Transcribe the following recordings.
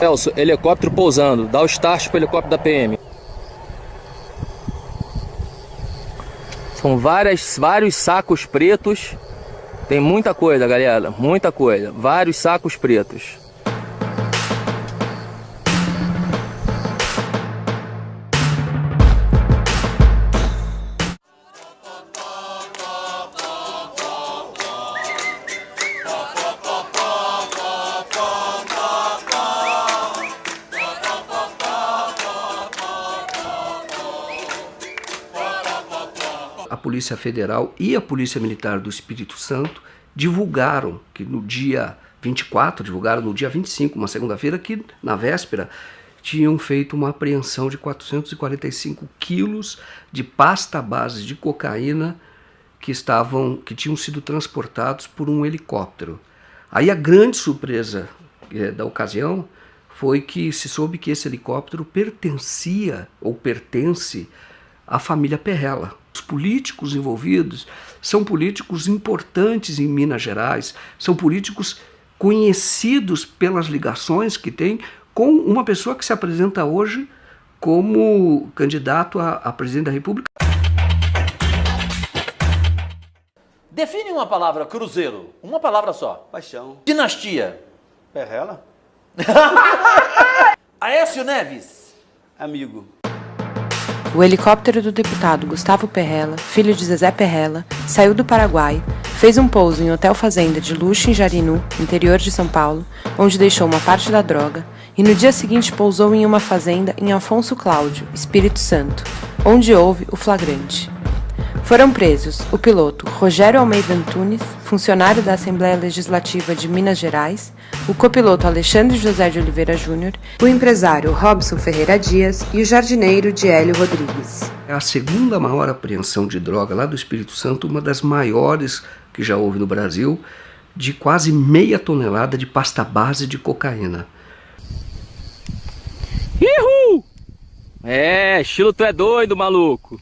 Celso, helicóptero pousando. Dá o start pro helicóptero da PM. São vários sacos pretos. Tem muita coisa, galera. Muita coisa. Vários sacos pretos. A Polícia Federal e a Polícia Militar do Espírito Santo divulgaram que no dia 24, divulgaram no dia 25, uma segunda-feira, que na véspera tinham feito uma apreensão de 445 quilos de pasta base de cocaína que tinham sido transportados por um helicóptero. Aí a grande surpresa da ocasião foi que se soube que esse helicóptero pertencia ou pertence à família Perrella. Os políticos envolvidos são políticos importantes em Minas Gerais, são políticos conhecidos pelas ligações que têm com uma pessoa que se apresenta hoje como candidato a presidente da República. Define uma palavra, cruzeiro. Uma palavra só. Paixão. Dinastia. Perrella? Aécio Neves. Amigo. O helicóptero do deputado Gustavo Perrella, filho de Zezé Perrella, saiu do Paraguai, fez um pouso em hotel fazenda de luxo em Jarinu, interior de São Paulo, onde deixou uma parte da droga, e no dia seguinte pousou em uma fazenda em Afonso Cláudio, Espírito Santo, onde houve o flagrante. Foram presos o piloto Rogério Almeida Antunes, funcionário da Assembleia Legislativa de Minas Gerais, o copiloto Alexandre José de Oliveira Júnior, o empresário Robson Ferreira Dias e o jardineiro Diélio Rodrigues. É a segunda maior apreensão de droga lá do Espírito Santo, uma das maiores que já houve no Brasil, de quase meia tonelada de pasta base de cocaína. Ihu! Estilo tu é doido, maluco.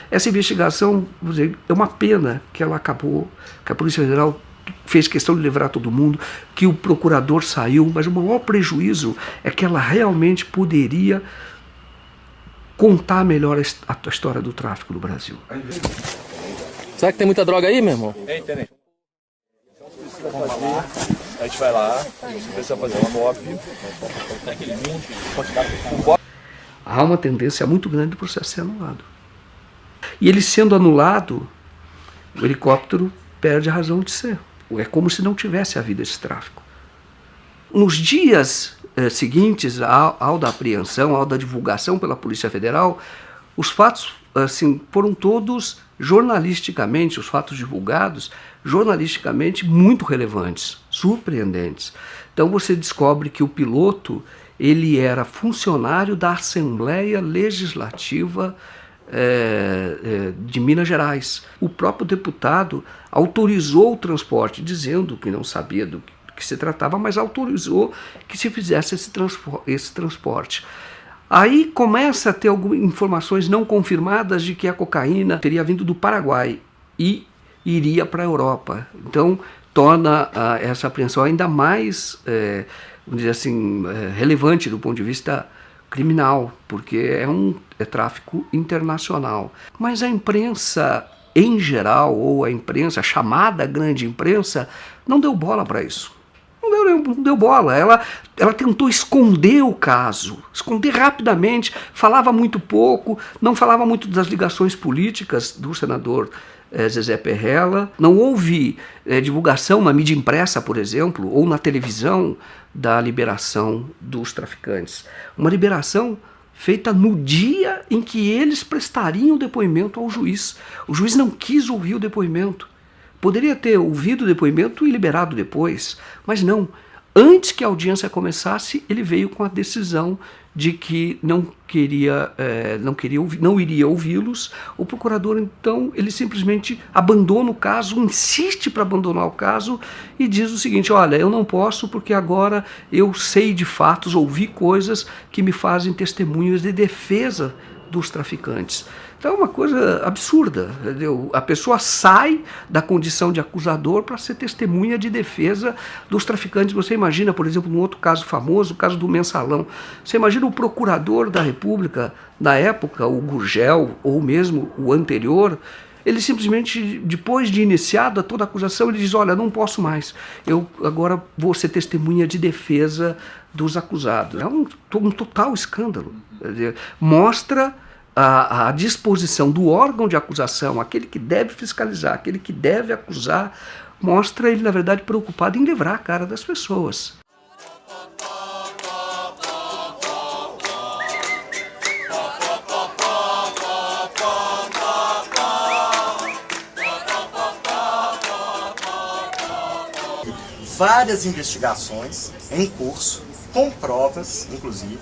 Essa investigação, vou dizer, é uma pena que ela acabou, que a Polícia Federal fez questão de livrar todo mundo, que o procurador saiu, mas o maior prejuízo é que ela realmente poderia contar melhor a história do tráfico no Brasil. Será que tem muita droga aí, meu irmão? Tem, tenente. Vamos lá, a gente vai lá, precisa fazer uma cópia. Há uma tendência muito grande do processo ser anulado. E ele sendo anulado, o helicóptero perde a razão de ser. É como se não tivesse havido esse tráfico. Nos dias seguintes ao da apreensão, ao da divulgação pela Polícia Federal, os fatos foram todos jornalisticamente, os fatos divulgados, jornalisticamente muito relevantes, surpreendentes. Então você descobre que o piloto ele era funcionário da Assembleia Legislativa de Minas Gerais. O próprio deputado autorizou o transporte, dizendo que não sabia do que se tratava, mas autorizou que se fizesse esse transporte. Aí começa a ter algumas informações não confirmadas de que a cocaína teria vindo do Paraguai e iria para a Europa. Então torna essa apreensão ainda mais, vamos dizer assim, relevante do ponto de vista criminal, porque é tráfico internacional. Mas a imprensa em geral, ou a imprensa, a chamada grande imprensa, não deu bola para isso. Não deu bola. Ela tentou esconder o caso, esconder rapidamente, falava muito pouco, não falava muito das ligações políticas do senador Zezé Perrella. Não houve divulgação na mídia impressa, por exemplo, ou na televisão da liberação dos traficantes. Uma liberação feita no dia em que eles prestariam o depoimento ao juiz. O juiz não quis ouvir o depoimento. Poderia ter ouvido o depoimento e liberado depois, mas não. Antes que a audiência começasse, ele veio com a decisão de que não iria ouvi-los. O procurador, então, ele simplesmente abandona o caso, insiste para abandonar o caso e diz o seguinte: olha, eu não posso porque agora eu sei de fatos, ouvi coisas que me fazem testemunhas de defesa dos traficantes. Então é uma coisa absurda, entendeu? A pessoa sai da condição de acusador para ser testemunha de defesa dos traficantes. Você imagina, por exemplo, um outro caso famoso, o caso do Mensalão. Você imagina o procurador da República, na época, o Gurgel, ou mesmo o anterior, ele simplesmente, depois de iniciada toda a acusação, ele diz, olha, não posso mais, eu agora vou ser testemunha de defesa dos acusados. É um total escândalo. Quer dizer, mostra a disposição do órgão de acusação, aquele que deve fiscalizar, aquele que deve acusar, mostra ele, na verdade, preocupado em livrar a cara das pessoas. Várias investigações em curso, com provas, inclusive,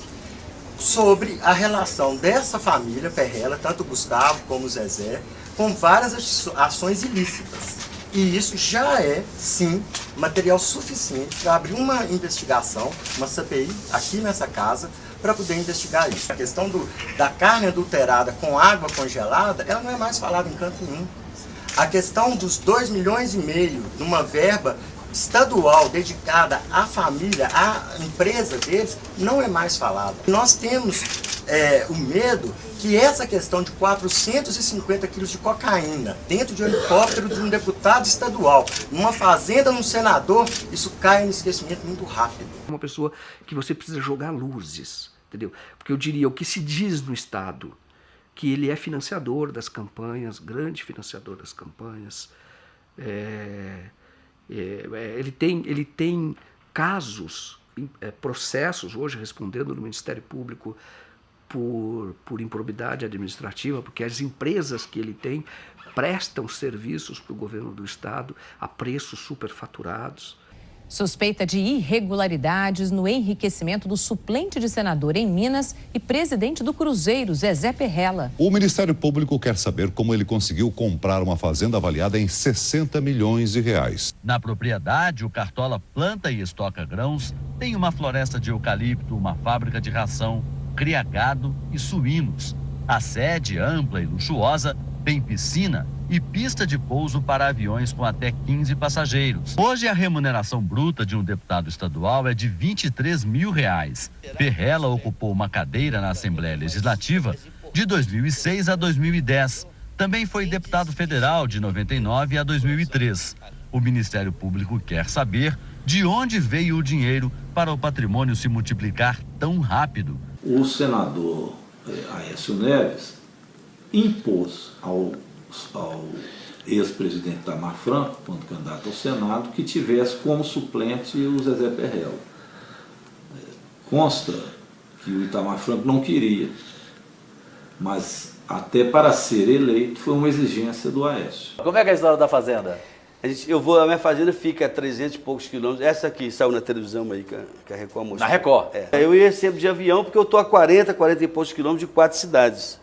sobre a relação dessa família Perrella, tanto o Gustavo como o Zezé, com várias ações ilícitas. E isso já é, sim, material suficiente para abrir uma investigação, uma CPI, aqui nessa casa, para poder investigar isso. A questão da carne adulterada com água congelada, ela não é mais falada em canto nenhum. A questão dos 2,5 milhões numa verba estadual dedicada à família, à empresa deles, não é mais falado. Nós temos o medo que essa questão de 450 quilos de cocaína dentro de um helicóptero de um deputado estadual, numa fazenda, num senador, isso cai no esquecimento muito rápido. Uma pessoa que você precisa jogar luzes, entendeu? Porque eu diria, o que se diz no Estado, que ele é financiador das campanhas, grande financiador das campanhas, ele tem casos, processos hoje respondendo no Ministério Público por improbidade administrativa, porque as empresas que ele tem prestam serviços para o governo do Estado a preços superfaturados. Suspeita de irregularidades no enriquecimento do suplente de senador em Minas e presidente do Cruzeiro, Zezé Perrella. O Ministério Público quer saber como ele conseguiu comprar uma fazenda avaliada em 60 milhões de reais. Na propriedade, o Cartola planta e estoca grãos, tem uma floresta de eucalipto, uma fábrica de ração, cria gado e suínos. A sede, ampla e luxuosa, tem piscina e pista de pouso para aviões com até 15 passageiros. Hoje, a remuneração bruta de um deputado estadual é de R$ 23 mil. Perrella ocupou uma cadeira na Assembleia Legislativa de 2006 a 2010. Também foi deputado federal de 99 a 2003. O Ministério Público quer saber de onde veio o dinheiro para o patrimônio se multiplicar tão rápido. O senador Aécio Neves impôs ao ex-presidente Itamar Franco, quando candidato ao Senado, que tivesse como suplente o Zezé Perrella. Consta que o Itamar Franco não queria, mas até para ser eleito foi uma exigência do Aécio. Como é que é a história da fazenda? A minha fazenda fica a 300 e poucos quilômetros. Essa aqui saiu na televisão aí, que a Record mostrou. Na Record? Eu ia sempre de avião, porque eu estou a 40 e poucos quilômetros de 4 cidades,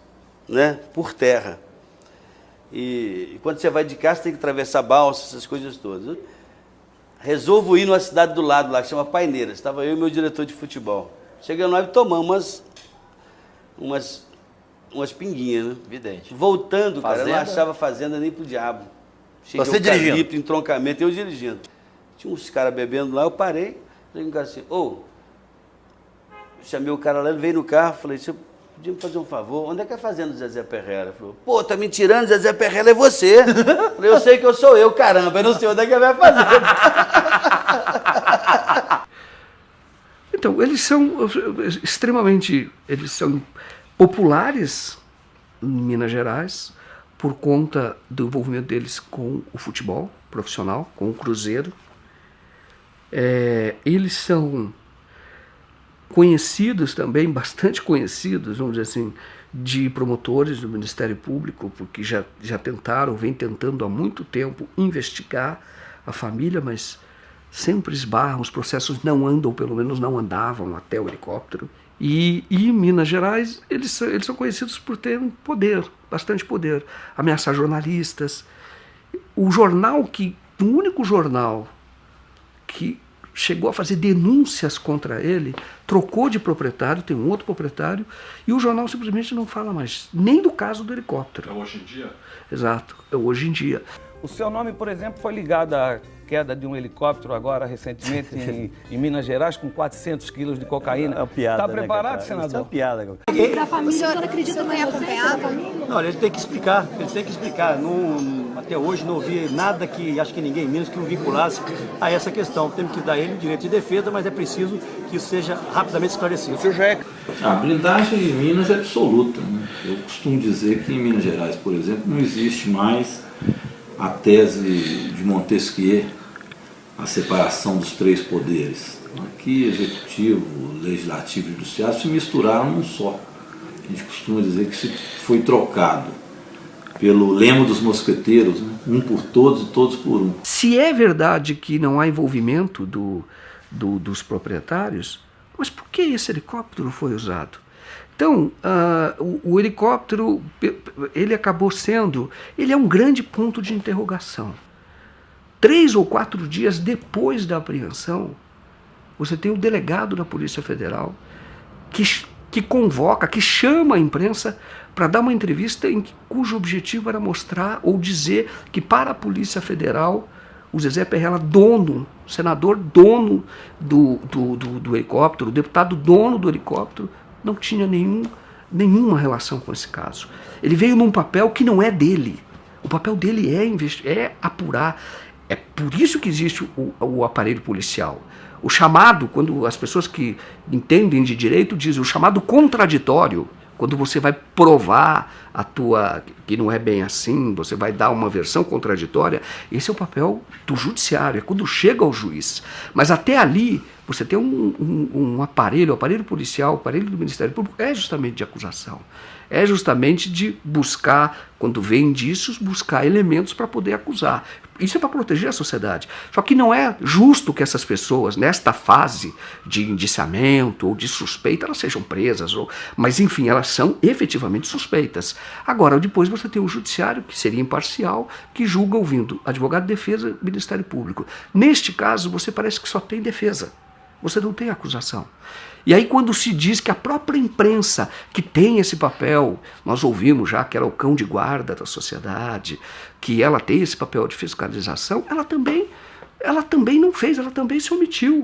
né, por terra. E quando você vai de carro, você tem que atravessar balsa, essas coisas todas. Resolvo ir numa cidade do lado lá, que chama Paineiras. Estava eu e meu diretor de futebol. Chegando lá e tomamos umas pinguinhas, né? Evidente. Voltando, fazenda? Cara, eu não achava fazenda nem pro diabo. Cheio Você de eucalipto, dirigindo? entroncamento, eu dirigindo. Tinha uns caras bebendo lá, eu parei, falei um cara assim, chamei o cara lá, ele veio no carro, falei, você podia me fazer um favor, onde é que é a fazenda do Zezé Perrella? Ele falou, pô, tá me tirando, Zezé Perrella é você. Falei, eu sei que eu sou eu, caramba, eu não sei onde é que é a minha fazenda. Então, eles são populares em Minas Gerais por conta do envolvimento deles com o futebol profissional, com o Cruzeiro. Eles são conhecidos também, bastante conhecidos, vamos dizer assim, de promotores do Ministério Público, porque já vem tentando há muito tempo investigar a família, mas sempre esbarram, os processos não andam, pelo menos não andavam até o helicóptero. E em Minas Gerais, eles são conhecidos por terem poder, bastante poder, ameaçar jornalistas. O único jornal que chegou a fazer denúncias contra ele, trocou de proprietário, tem um outro proprietário, e o jornal simplesmente não fala mais nem do caso do helicóptero. É hoje em dia? Exato, é hoje em dia. O seu nome, por exemplo, foi ligado à queda de um helicóptero agora recentemente em Minas Gerais com 400 quilos de cocaína. É uma piada, está preparado, senador? Isso é uma piada. Para a família, o senhor acredita que vai acompanhar a família? Não, ele tem que explicar, até hoje não ouvi nada que, acho que ninguém em Minas, que o vinculasse a essa questão. Temos que dar ele o direito de defesa, mas é preciso que isso seja rapidamente esclarecido. A blindagem em Minas é absoluta, né? Eu costumo dizer que em Minas Gerais, por exemplo, não existe mais a tese de Montesquieu, a separação dos três poderes. Aqui, executivo, legislativo e judiciário se misturaram num só. A gente costuma dizer que se foi trocado pelo lema dos mosqueteiros, né? Um por todos e todos por um. Se é verdade que não há envolvimento dos proprietários, mas por que esse helicóptero foi usado? Então, o helicóptero, ele acabou sendo, ele é um grande ponto de interrogação. 3 ou 4 dias depois da apreensão, você tem o delegado da Polícia Federal que convoca, que chama a imprensa para dar uma entrevista cujo objetivo era mostrar ou dizer que para a Polícia Federal, o Zezé Perrella, senador dono do helicóptero, o deputado dono do helicóptero, não tinha nenhuma relação com esse caso. Ele veio num papel que não é dele. O papel dele é apurar. É por isso que existe o aparelho policial. O chamado, quando as pessoas que entendem de direito dizem, o chamado contraditório, quando você vai provar que não é bem assim, você vai dar uma versão contraditória, esse é o papel do judiciário, é quando chega ao juiz. Mas até ali, você tem um aparelho, o aparelho policial, o aparelho do Ministério Público, é justamente de acusação. É justamente de buscar, quando vem indícios, buscar elementos para poder acusar. Isso é para proteger a sociedade. Só que não é justo que essas pessoas, nesta fase de indiciamento ou de suspeita, elas sejam presas. Mas, enfim, elas são efetivamente suspeitas. Agora, depois você tem um judiciário, que seria imparcial, que julga ouvindo advogado de defesa e Ministério Público. Neste caso, você parece que só tem defesa. Você não tem acusação. E aí quando se diz que a própria imprensa que tem esse papel, nós ouvimos já que ela é o cão de guarda da sociedade, que ela tem esse papel de fiscalização, ela também não fez, ela também se omitiu.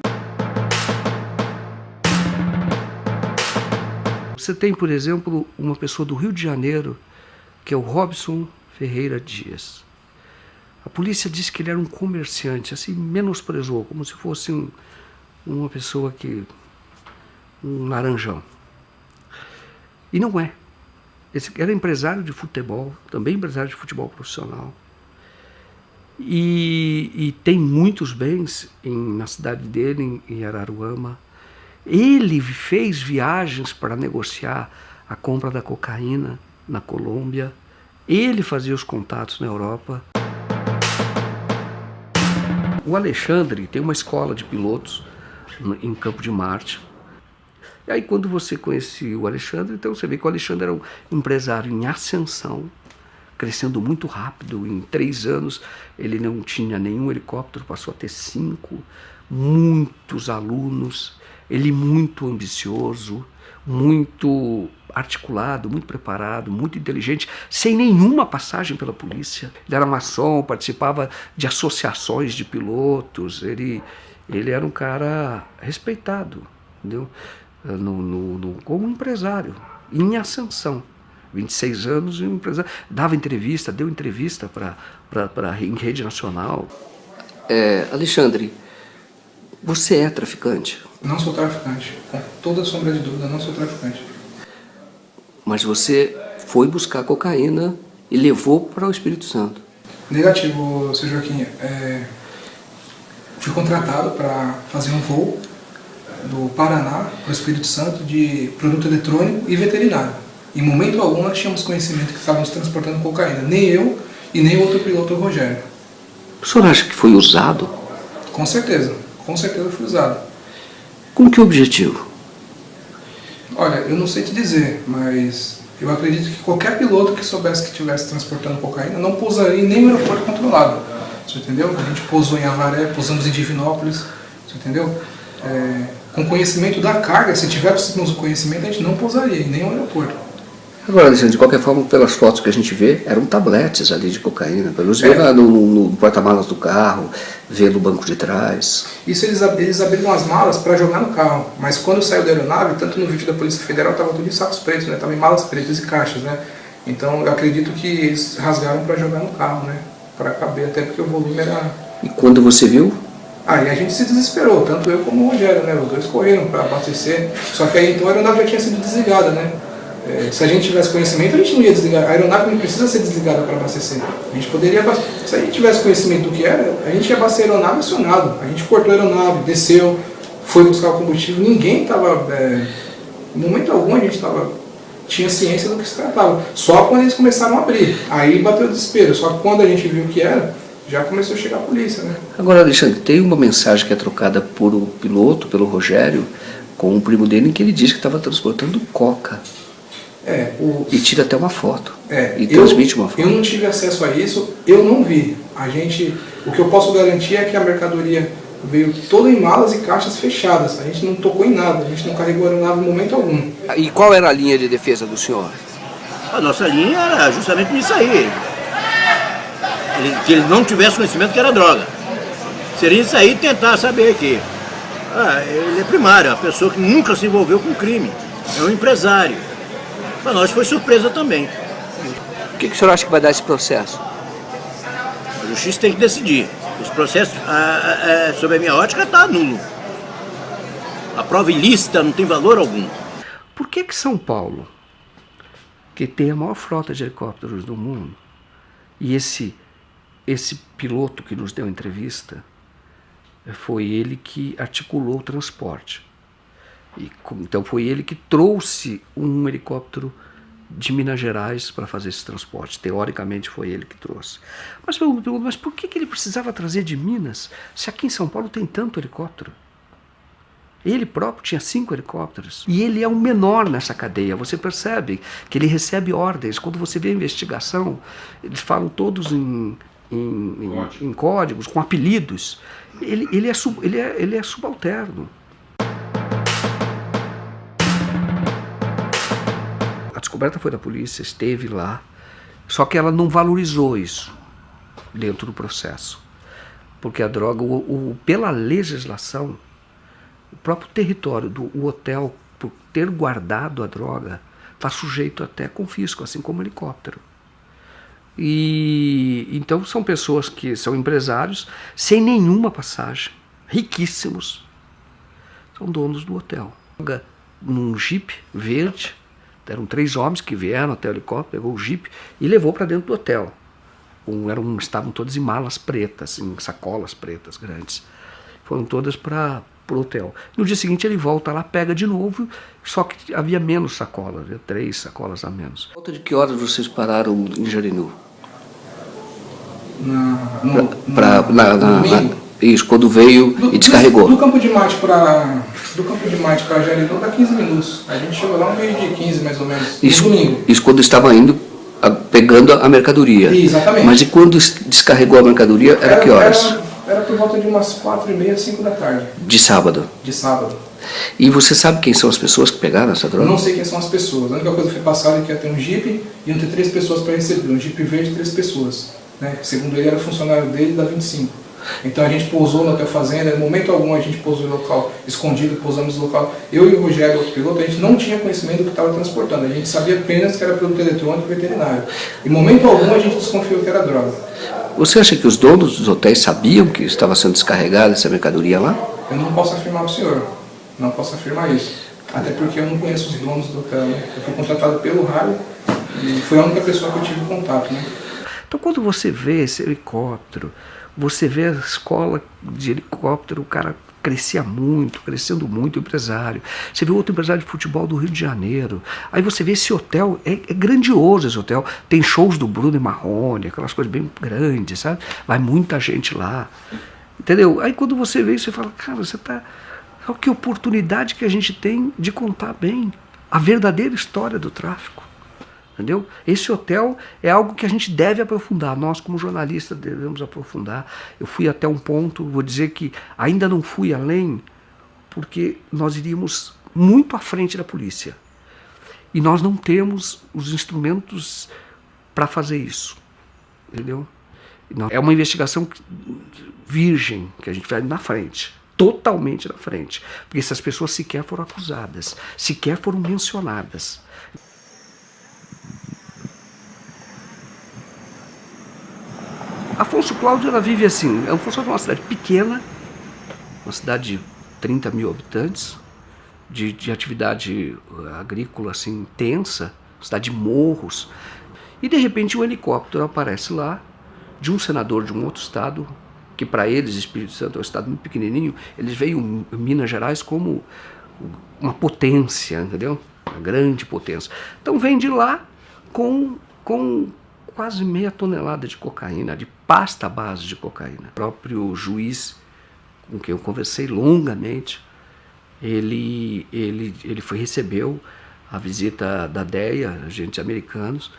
Você tem, por exemplo, uma pessoa do Rio de Janeiro, que é o Robson Ferreira Dias. A polícia disse que ele era um comerciante, assim, menosprezou, como se fosse uma pessoa um laranjão. E não é. Esse era empresário de futebol, também empresário de futebol profissional. E tem muitos bens na cidade dele, em Araruama. Ele fez viagens para negociar a compra da cocaína na Colômbia. Ele fazia os contatos na Europa. O Alexandre tem uma escola de pilotos em Campo de Marte. E aí quando você conhecia o Alexandre, então você vê que o Alexandre era um empresário em ascensão, crescendo muito rápido. Em 3 anos ele não tinha nenhum helicóptero, passou a ter 5, muitos alunos, ele muito ambicioso, muito articulado, muito preparado, muito inteligente, sem nenhuma passagem pela polícia. Ele era maçom, participava de associações de pilotos, ele era um cara respeitado, entendeu? Como empresário, em ascensão. 26 anos, um empresário. Deu entrevista em rede nacional. Alexandre, você é traficante? Não sou traficante. Com toda sombra de dúvida, não sou traficante. Mas você foi buscar cocaína e levou para o Espírito Santo? Negativo, seu Joaquim. Fui contratado para fazer um voo do Paraná para o Espírito Santo de produto eletrônico e veterinário. Em momento algum nós tínhamos conhecimento que estávamos transportando cocaína. Nem eu e nem o outro piloto, o Rogério. O senhor acha que foi usado? Com certeza foi usado. Com que objetivo? Olha, eu não sei te dizer, mas eu acredito que qualquer piloto que soubesse que estivesse transportando cocaína não pousaria em nenhum aeroporto controlado. Você entendeu? A gente pousou em Avaré, pousamos em Divinópolis. Você entendeu? Com conhecimento da carga, se tivéssemos o conhecimento, a gente não pousaria em nenhum aeroporto. Agora, Alexandre, de qualquer forma, pelas fotos que a gente vê, eram tabletes ali de cocaína. Pelos ver lá no porta-malas do carro, ver no banco de trás. Isso eles abriram as malas para jogar no carro. Mas quando saiu da aeronave, tanto no vídeo da Polícia Federal, estava tudo em sacos pretos, né? Estava em malas pretas e caixas, né? Então eu acredito que eles rasgaram para jogar no carro, né? Para caber, até porque o volume era... E quando você viu? Aí a gente se desesperou, tanto eu como o Rogério, né? Os dois correram para abastecer. Só que aí então a aeronave já tinha sido desligada, né? Se a gente tivesse conhecimento, a gente não ia desligar. A aeronave não precisa ser desligada para abastecer. A gente poderia abastecer. Se a gente tivesse conhecimento do que era, a gente ia abastecer a aeronave acionado. A gente cortou a aeronave, desceu, foi buscar o combustível. Ninguém estava... em momento algum a gente tinha ciência do que se tratava. Só quando eles começaram a abrir. Aí bateu o desespero. Só que quando a gente viu o que era, já começou a chegar a polícia, né? Agora, Alexandre, tem uma mensagem que é trocada por o piloto, pelo Rogério, com o primo dele, em que ele diz que estava transportando coca. E tira até uma foto. E transmite uma foto. Eu não tive acesso a isso, eu não vi. O que eu posso garantir é que a mercadoria veio toda em malas e caixas fechadas. A gente não tocou em nada, a gente não carregou a aeronave em momento algum. E qual era a linha de defesa do senhor? A nossa linha era justamente nisso aí. Que ele não tivesse conhecimento que era droga. Seria isso aí tentar saber que ele é primário, a pessoa que nunca se envolveu com crime. É um empresário. Para nós foi surpresa também. O que o senhor acha que vai dar esse processo? A justiça tem que decidir. Os processos, sob a minha ótica, está nulo. A prova ilícita não tem valor algum. Por que São Paulo, que tem a maior frota de helicópteros do mundo, e esse piloto que nos deu entrevista, foi ele que articulou o transporte. Então foi ele que trouxe um helicóptero de Minas Gerais para fazer esse transporte. Teoricamente foi ele que trouxe. Mas eu pergunto, mas por que ele precisava trazer de Minas, se aqui em São Paulo tem tanto helicóptero? Ele próprio tinha 5 helicópteros. E ele é o menor nessa cadeia. Você percebe que ele recebe ordens. Quando você vê a investigação, eles falam todos em códigos, com apelidos. Ele é subalterno. A descoberta foi da polícia, esteve lá, só que ela não valorizou isso dentro do processo. Porque a droga, pela legislação, o próprio território do hotel, por ter guardado a droga, está sujeito até a confisco, assim como o helicóptero. E então são pessoas que são empresários, sem nenhuma passagem, riquíssimos, são donos do hotel. Num Jeep verde, eram 3 homens que vieram até o helicóptero, pegou o Jeep e levou para dentro do hotel. Estavam todos em malas pretas, em sacolas pretas grandes. Foram todas para o hotel. No dia seguinte ele volta lá, pega de novo, só que havia menos sacolas, havia 3 sacolas a menos. Volta de que horas vocês pararam em Jarinu? Isso, quando veio e descarregou. Do Campo de Marte para Jarinu dá 15 minutos. A gente chegou lá um meio de 15 mais ou menos, no domingo. Isso quando estava indo, pegando a mercadoria. Exatamente. Mas e quando descarregou a mercadoria, era que horas? Era por volta de umas 4h30, 5 da tarde. De sábado? De sábado. E você sabe quem são as pessoas que pegaram essa droga? Eu não sei quem são as pessoas. A única coisa que foi passada é que ia ter um Jeep e iam ter 3 pessoas para receber. Um Jeep verde e 3 pessoas. Né? Segundo ele, era funcionário dele da 25. Então a gente pousou no Hotel Fazenda, em momento algum a gente pousou no local escondido, pousamos no local. Eu e o Rogério, o piloto, a gente não tinha conhecimento do que estava transportando. A gente sabia apenas que era produto eletrônico e veterinário. Em momento algum a gente desconfiou que era droga. Você acha que os donos dos hotéis sabiam que estava sendo descarregada essa mercadoria lá? Eu não posso afirmar para o senhor. Não posso afirmar isso. Até porque eu não conheço os donos do hotel. Né? Eu fui contratado pelo rádio e foi a única pessoa que eu tive contato. Né? Então quando você vê esse helicóptero, você vê a escola de helicóptero, o cara crescendo muito, empresário. Você vê outro empresário de futebol do Rio de Janeiro. Aí você vê esse hotel, é grandioso esse hotel. Tem shows do Bruno e Marrone, aquelas coisas bem grandes, sabe? Vai muita gente lá. Entendeu? Aí quando você vê isso, você fala, cara, olha que oportunidade que a gente tem de contar bem a verdadeira história do tráfico. Entendeu? Esse hotel é algo que a gente deve aprofundar, nós como jornalistas devemos aprofundar. Eu fui até um ponto, vou dizer que ainda não fui além, porque nós iríamos muito à frente da polícia. E nós não temos os instrumentos para fazer isso. Entendeu? É uma investigação virgem que a gente vai na frente. Totalmente na frente. Porque essas pessoas sequer foram acusadas, sequer foram mencionadas. Afonso Cláudio, ela vive assim, Afonso Cláudio é uma cidade pequena, uma cidade de 30 mil habitantes, de atividade agrícola assim, intensa, cidade de morros, e de repente um helicóptero aparece lá, de um senador de um outro estado, que para eles, Espírito Santo é um estado muito pequenininho, eles veem Minas Gerais como uma potência, entendeu? Uma grande potência. Então vem de lá com quase meia tonelada de cocaína, de pasta base de cocaína. O próprio juiz, com quem eu conversei longamente, ele recebeu a visita da DEA, agentes americanos,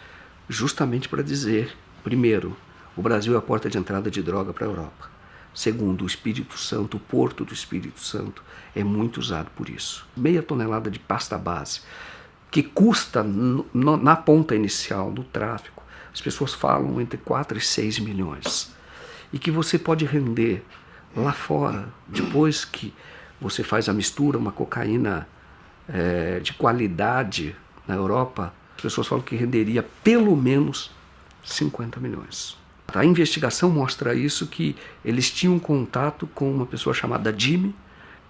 justamente para dizer, primeiro, o Brasil é a porta de entrada de droga para a Europa. Segundo, o Espírito Santo, o porto do Espírito Santo, é muito usado por isso. Meia tonelada de pasta base, que custa, na ponta inicial do tráfico, as pessoas falam entre 4 e 6 milhões. E que você pode render lá fora, depois que você faz a mistura, uma cocaína de qualidade na Europa, as pessoas falam que renderia pelo menos 50 milhões. A investigação mostra isso, que eles tinham contato com uma pessoa chamada Jimmy,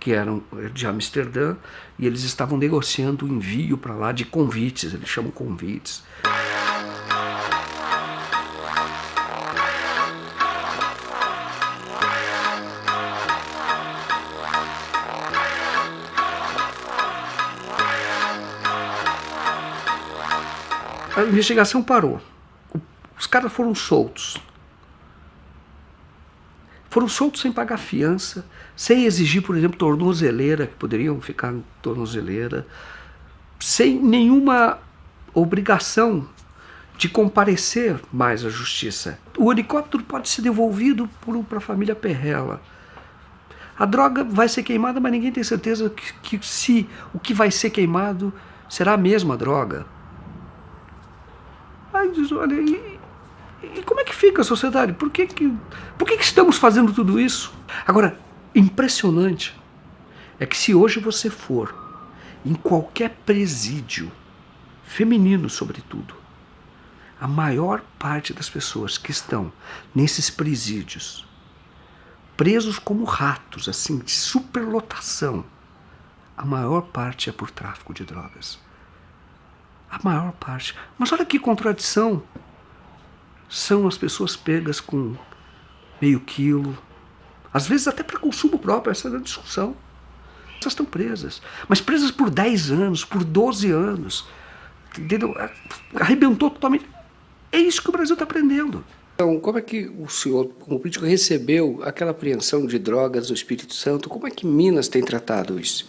que era de Amsterdã, e eles estavam negociando o envio para lá de convites, eles chamam convites. A investigação parou. Os caras foram soltos. Foram soltos sem pagar fiança, sem exigir, por exemplo, tornozeleira, que poderiam ficar em tornozeleira, sem nenhuma obrigação de comparecer mais à justiça. O helicóptero pode ser devolvido para a família Perrella. A droga vai ser queimada, mas ninguém tem certeza que se o que vai ser queimado será a mesma droga. Aí diz, olha, e como é que fica a sociedade? Por que estamos fazendo tudo isso? Agora, impressionante é que se hoje você for em qualquer presídio, feminino sobretudo, a maior parte das pessoas que estão nesses presídios, presos como ratos, assim, de superlotação, a maior parte é por tráfico de drogas. A maior parte. Mas olha que contradição. São as pessoas pegas com meio quilo, às vezes até para consumo próprio, essa é a discussão. Essas estão presas, mas presas por 10 anos, por 12 anos. Entendeu? Arrebentou totalmente. É isso que o Brasil está aprendendo. Então, como é que o senhor, como político, recebeu aquela apreensão de drogas do Espírito Santo? Como é que Minas tem tratado isso?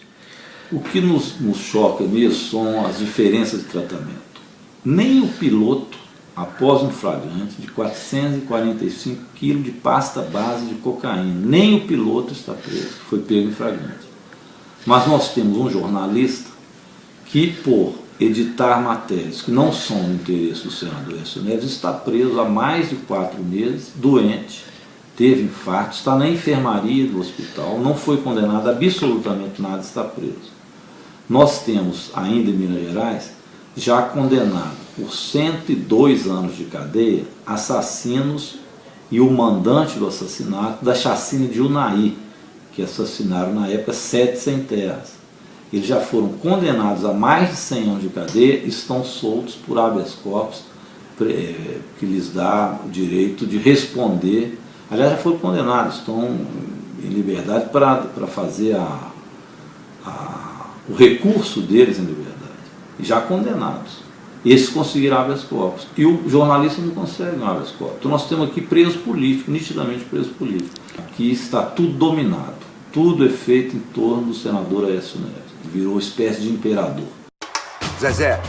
O que nos choca nisso são as diferenças de tratamento. Nem o piloto, após um flagrante de 445 quilos de pasta base de cocaína, nem o piloto está preso, que foi pego em flagrante. Mas nós temos um jornalista que, por editar matérias que não são do interesse do senador Aécio Neves, está preso há mais de 4 meses, doente, teve infarto, está na enfermaria do hospital, não foi condenado a absolutamente nada, está preso. Nós temos ainda em Minas Gerais, já condenado por 102 anos de cadeia, assassinos e o mandante do assassinato da chacina de Unai, que assassinaram na época 7 sem-terras. Eles já foram condenados a mais de 100 anos de cadeia e estão soltos por habeas corpus, que lhes dá o direito de responder. Aliás, já foram condenados, estão em liberdade para fazer o recurso deles em liberdade, e já condenados. Esses conseguiram habeas corpus. E o jornalista não consegue um habeas corpus. Então nós temos aqui preso político, nitidamente preso político. Aqui está tudo dominado. Tudo é feito em torno do senador Aécio Neves, que virou espécie de imperador. Zezé,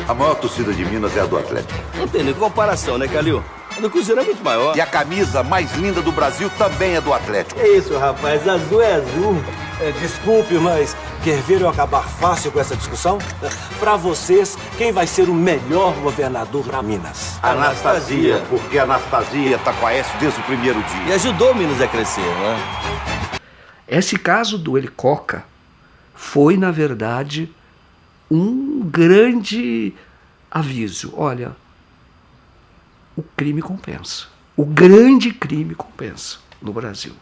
A maior torcida de Minas é a do Atlético. Não tem nem comparação, né, Calil? A do Cruzeiro é muito maior. E a camisa mais linda do Brasil também é do Atlético. É isso, rapaz. Azul é azul. Desculpe, mas quer ver eu acabar fácil com essa discussão? Para vocês, quem vai ser o melhor governador para Minas? Anastasia, porque a Anastasia está com a Aécio desde o primeiro dia. E ajudou Minas a crescer, né? Esse caso do Helicoca foi, na verdade, um grande aviso. Olha, o crime compensa. O grande crime compensa no Brasil.